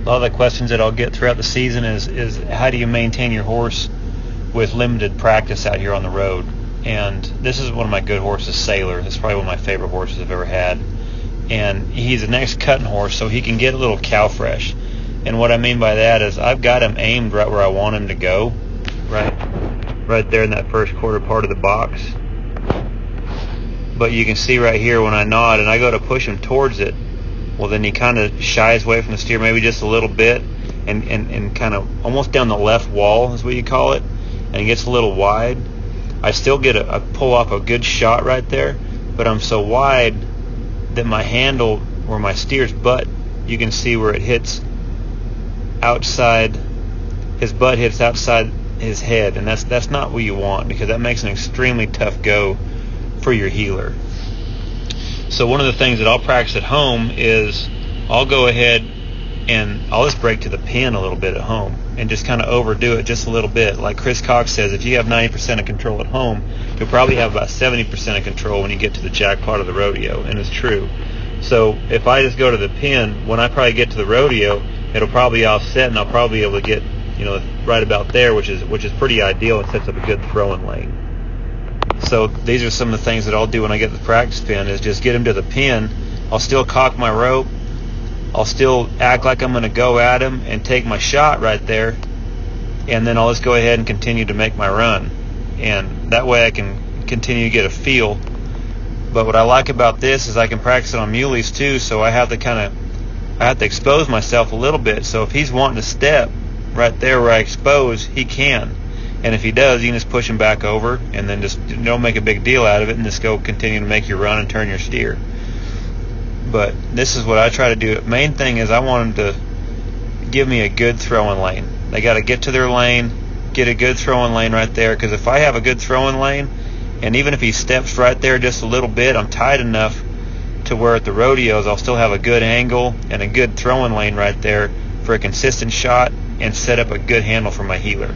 A lot of the questions that I'll get throughout the season is how do you maintain your horse with limited practice out here on the road? And this is one of my good horses, Sailor. It's probably one of my favorite horses I've ever had. And he's a next cutting horse, so he can get a little cow fresh. And what I mean by that is I've got him aimed right where I want him to go, right there in that first quarter part of the box. But you can see right here when I nod and I go to push him towards it, well, then he kind of shies away from the steer maybe just a little bit and kind of almost down the left wall is what you call it, and he gets a little wide. I still get a pull off a good shot right there, but I'm so wide that my handle, or my steer's butt, you can see where it hits outside, his butt hits outside his head, and that's not what you want, because that makes an extremely tough go for your heeler. So one of the things that I'll practice at home is I'll go ahead and I'll just break to the pin a little bit at home and just kind of overdo it just a little bit. Like Chris Cox says, if you have 90% of control at home, you'll probably have about 70% of control when you get to the jackpot of the rodeo, and it's true. So if I just go to the pin, when I probably get to the rodeo, it'll probably offset, and I'll probably be able to get, right about there, which is pretty ideal and sets up a good throwing lane. So these are some of the things that I'll do when I get the practice pin, is just get him to the pin. I'll still cock my rope. I'll still act like I'm going to go at him and take my shot right there, and then I'll just go ahead and continue to make my run. And that way I can continue to get a feel. But what I like about this is I can practice it on muleys too, so I have to expose myself a little bit. So if he's wanting to step right there where I expose, he can. And if he does, you can just push him back over and then just don't make a big deal out of it and just go continue to make your run and turn your steer. But this is what I try to do. Main thing is I want them to give me a good throwing lane. They got to get to their lane, get a good throwing lane right there, because if I have a good throwing lane, and even if he steps right there just a little bit, I'm tight enough to where at the rodeos I'll still have a good angle and a good throwing lane right there for a consistent shot and set up a good handle for my heeler.